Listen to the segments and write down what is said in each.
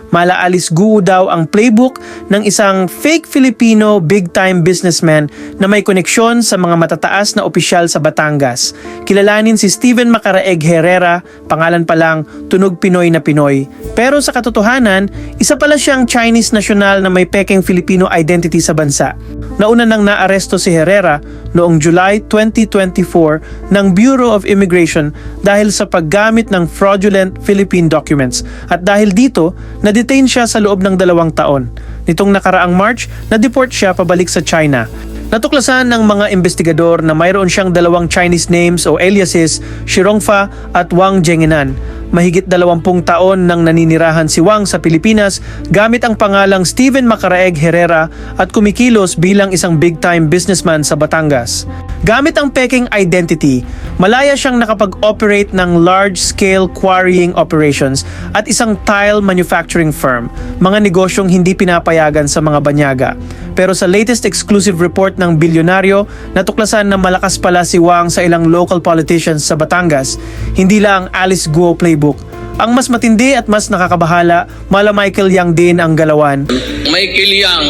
Mala Alice Guo daw ang playbook ng isang fake Filipino big-time businessman na may koneksyon sa mga matataas na opisyal sa Batangas. Kilalanin si Steven Macaraeg Herrera, pangalan pa lang, tunog Pinoy na Pinoy. Pero sa katotohanan, isa pala siyang Chinese national na may pekeng Filipino identity sa bansa. Nauna nang naaresto si Herrera noong July 2024 ng Bureau of Immigration dahil sa paggamit ng fraudulent Philippine documents. At dahil dito, na-detain siya sa loob ng 2 taon. Nitong nakaraang March, na-deport siya pabalik sa China. Natuklasan ng mga investigador na mayroon siyang 2 Chinese names o aliases, Shirongfa at Wang Jenginan. Mahigit 20 taon nang naninirahan si Wang sa Pilipinas gamit ang pangalang Steven Macaraeg Herrera at kumikilos bilang isang big-time businessman sa Batangas. Gamit ang peking identity, malaya siyang nakapag-operate ng large-scale quarrying operations at isang tile manufacturing firm, mga negosyong hindi pinapayagan sa mga banyaga. Pero sa latest exclusive report ng bilyonaryo, natuklasan na malakas pala si Wang sa ilang local politicians sa Batangas, hindi lang Alice Guo playbook. Ang mas matindi at mas nakakabahala, mala Michael Yang din ang galawan. Michael Yang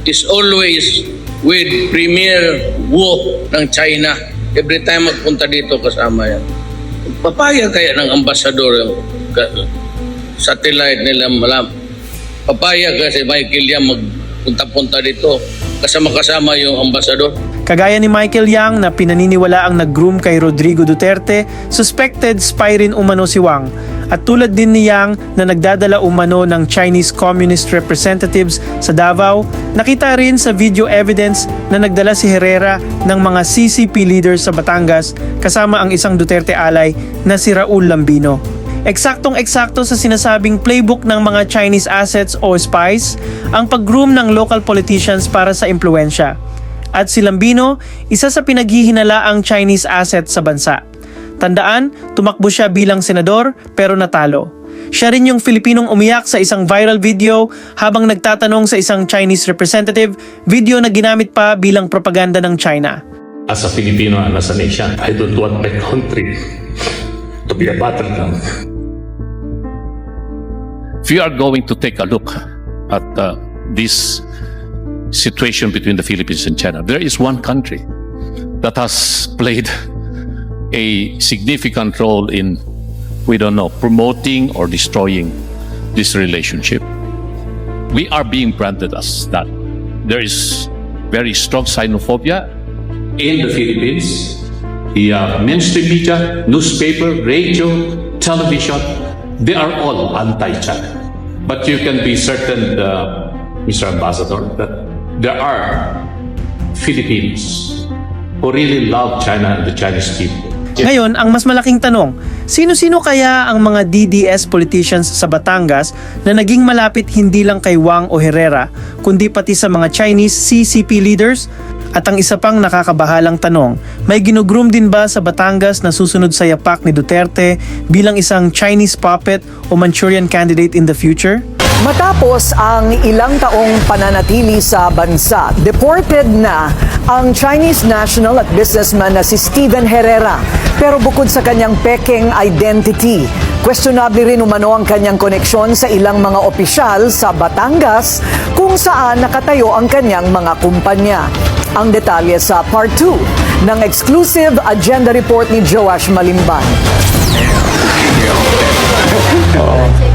is always with Premier Wu ng China. Every time magpunta dito kasama yan. Papayag kaya ng ambasador yung satellite nila malam. Papayag kasi Michael Yang magpunta-punta dito kasama-kasama yung ambasador. Kagaya ni Michael Yang na pinaniniwala ang nag-groom kay Rodrigo Duterte, suspected spy rin umano si Wang. At tulad din ni Yang na nagdadala umano ng Chinese Communist representatives sa Davao, nakita rin sa video evidence na nagdala si Herrera ng mga CCP leaders sa Batangas kasama ang isang Duterte ally na si Raul Lambino. Eksaktong-eksakto sa sinasabing playbook ng mga Chinese assets o spies, ang pag-groom ng local politicians para sa impluensya. At si Lambino, isa sa pinaghihinalaang Chinese asset sa bansa. Tandaan, tumakbo siya bilang senador pero natalo. Siya rin yung Filipinong umiyak sa isang viral video habang nagtatanong sa isang Chinese representative, video na ginamit pa bilang propaganda ng China. As a Filipino and as a nation, I don't want my country to be a battleground. If you are going to take a look at this situation between the Philippines and China, there is one country that has played a significant role in, promoting or destroying this relationship. We are being branded as that. There is very strong xenophobia In the Philippines, the mainstream media, newspaper, radio, television, they are all anti-China. But you can be certain, Mr. Ambassador, that there are Filipinos who really love China and the Chinese people. Ngayon, ang mas malaking tanong, sino-sino kaya ang mga DDS politicians sa Batangas na naging malapit hindi lang kay Wang o Herrera, kundi pati sa mga Chinese CCP leaders? At ang isa pang nakakabahalang tanong, may ginugroom din ba sa Batangas na susunod sa yapak ni Duterte bilang isang Chinese puppet o Manchurian candidate in the future? Matapos ang ilang taong pananatili sa bansa, deported na ang Chinese national at businessman na si Steven Herrera. Pero bukod sa kanyang peking identity, questionable rin umano ang kanyang koneksyon sa ilang mga opisyal sa Batangas kung saan nakatayo ang kanyang mga kumpanya. Ang detalye sa Part 2 ng exclusive agenda report ni Joash Malimban.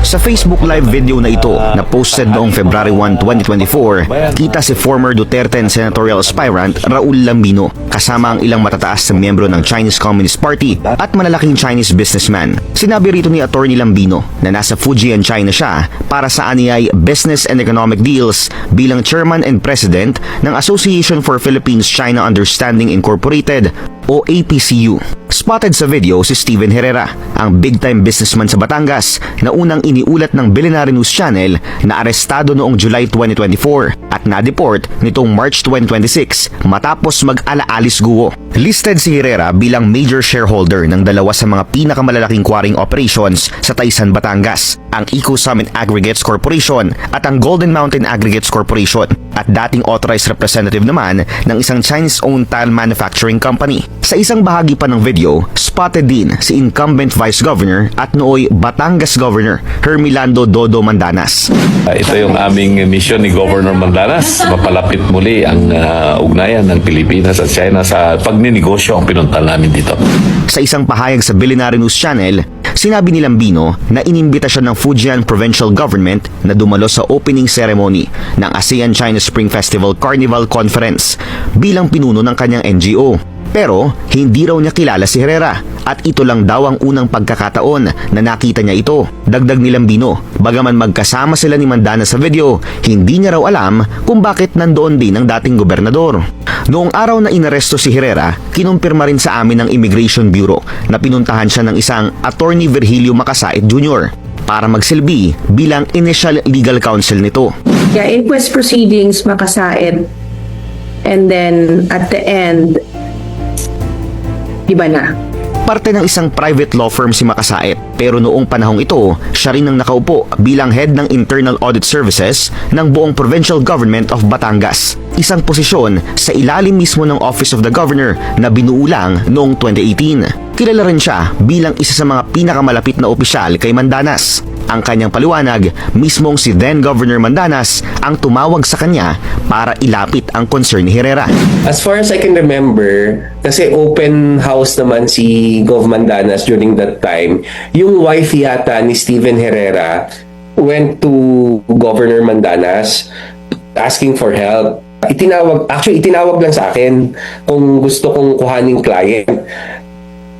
Sa Facebook Live video na ito na posted noong February 1, 2024, kita si former Duterte and senatorial aspirant Raul Lambino kasama ang ilang matataas na miyembro ng Chinese Communist Party at malalaking Chinese businessman. Sinabi rito ni Attorney Lambino na nasa Fujian, China siya para sa aniyay Business and Economic Deals bilang Chairman and President ng Association for Philippines-China Understanding Incorporated o APCU. Spotted sa video si Steven Herrera, ang big-time businessman sa Batangas na unang iniulat ng Billionaire News Channel na arestado noong July 2024 at na-deport nitong March 2026 matapos mag-ala-Alice Guo. Listed si Herrera bilang major shareholder ng dalawa sa mga pinakamalalaking quarrying operations sa Taysan, Batangas, ang Eco Summit Aggregates Corporation at ang Golden Mountain Aggregates Corporation at dating authorized representative naman ng isang Chinese-owned tile manufacturing company. Sa isang bahagi pa ng video, spotted din si incumbent Vice Governor at nooy Batangas Governor Hermelando Dodo Mandanas. Ito yung aming mission ni Governor Mandanas, mapalapit muli ang ugnayan ng Pilipinas at China sa pagninegosyo ang pinuntal namin dito. Sa isang pahayag sa Billionaire News Channel, sinabi ni Lambino na inimbita siya ng Fujian Provincial Government na dumalo sa opening ceremony ng ASEAN-China Spring Festival Carnival Conference bilang pinuno ng kanyang NGO. Pero hindi raw niya kilala si Herrera at ito lang daw ang unang pagkakataon na nakita niya ito. Dagdag ni Lambino, bagaman magkasama sila ni Mandanas sa video, hindi niya raw alam kung bakit nandoon din ang dating gobernador. Noong araw na inaresto si Herrera, kinumpirma rin sa amin ng Immigration Bureau na pinuntahan siya ng isang Attorney Virgilio Macasait Jr. para magsilbi bilang initial legal counsel nito. Yeah, inquest proceedings, Macasait, and then at the end, iba na. Parte ng isang private law firm si Macasait, pero noong panahong ito, siya rin ang nakaupo bilang head ng Internal Audit Services ng buong Provincial Government of Batangas. Isang posisyon sa ilalim mismo ng Office of the Governor na binuo lang noong 2018. Kilala rin siya bilang isa sa mga pinakamalapit na opisyal kay Mandanas. Ang kanyang paliwanag, mismong si then Governor Mandanas ang tumawag sa kanya para ilapit ang concern ni Herrera. As far as I can remember, kasi open house naman si Gov Mandanas during that time, yung wife yata ni Steven Herrera went to Governor Mandanas asking for help. Itinawag lang sa akin kung gusto kong kuhaning client.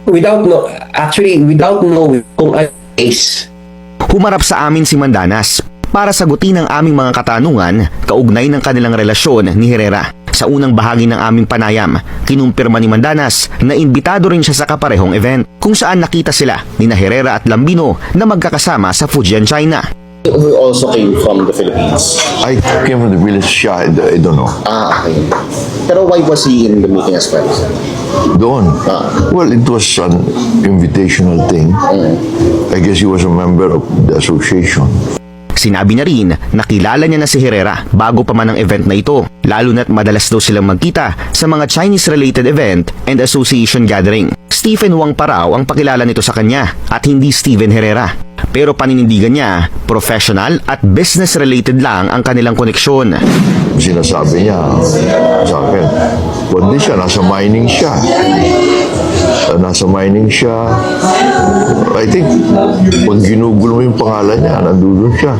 Without knowing kung ano case. Humarap sa amin si Mandanas para sagutin ang aming mga katanungan kaugnay ng kanilang relasyon ni Herrera. Sa unang bahagi ng aming panayam, kinumpirma ni Mandanas na imbitado rin siya sa kaparehong event kung saan nakita sila ni Herrera at Lambino na magkakasama sa Fujian, China. Who also came from the Philippines? I came from the village, I don't know. Okay. Pero why was he in the meeting as well? Doon? Well, it was an invitational thing. I guess he was a member of the association. Sinabi niya rin na kilala niya na si Herrera bago pa man ang event na ito, lalo na't madalas daw silang magkita sa mga Chinese-related event and association gathering. Stephen Wang pa raw ang pakilala nito sa kanya at hindi Steven Herrera. Pero paninindigan niya, professional at business-related lang ang kanilang koneksyon. Sinasabi niya sa akin, kundi siya, nasa mining siya. I think, pag ginugol mo yung pangalan niya, nandun siya.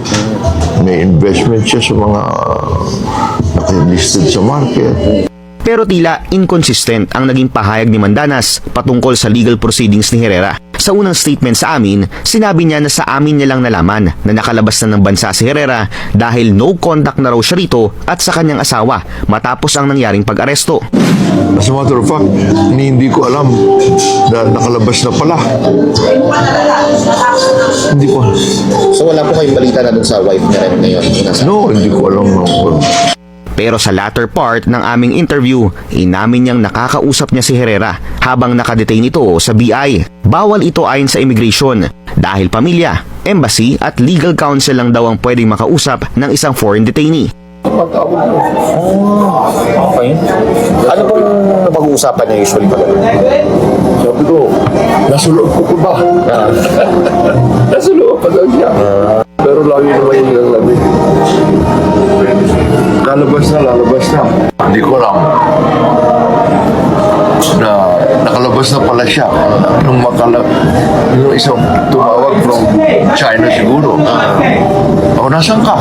May investment siya sa mga naka-listed sa market. Pero tila inconsistent ang naging pahayag ni Mandanas patungkol sa legal proceedings ni Herrera. Sa unang statement sa amin, sinabi niya na sa amin niya lang nalaman na nakalabas na ng bansa si Herrera dahil no contact na raw siya rito at sa kanyang asawa matapos ang nangyaring pag-aresto. As a matter of fact, hindi ko alam na nakalabas na pala. Hindi ko. So wala po kayong balita na dun sa wife niya rin ngayon? No, hindi ko alam. Pero sa latter part ng aming interview, inamin niyang nakakausap niya si Herrera habang nakadetain ito sa BI. Bawal ito ayon sa immigration dahil pamilya, embassy at legal counsel lang daw ang pwedeng makausap ng isang foreign detainee. Okay. Ano pong pag-uusapan niya usually pala? Sabi ko, nasa loob ko ba? Nasa loob pa daw siya. Pero lagi naman yung naglabi. Lalabas na. Hindi ko alam na nakalabas na pala siya. Nung isang tumawag from China siguro. O, nasan ka?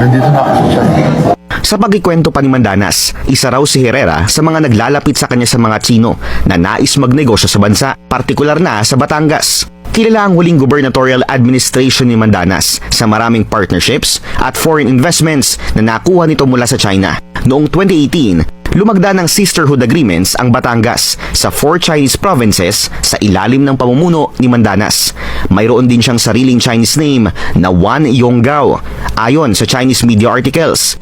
Nandito na ako sa China. Sa pagkikwento pa ni Mandanas, isa raw si Herrera sa mga naglalapit sa kanya sa mga Tsino na nais magnegosyo sa bansa, partikular na sa Batangas. Kilala ang huling gubernatorial administration ni Mandanas sa maraming partnerships at foreign investments na nakuha nito mula sa China. Noong 2018, lumagda ng sisterhood agreements ang Batangas sa 4 Chinese provinces sa ilalim ng pamumuno ni Mandanas. Mayroon din siyang sariling Chinese name na Wan Yonggao, ayon sa Chinese media articles.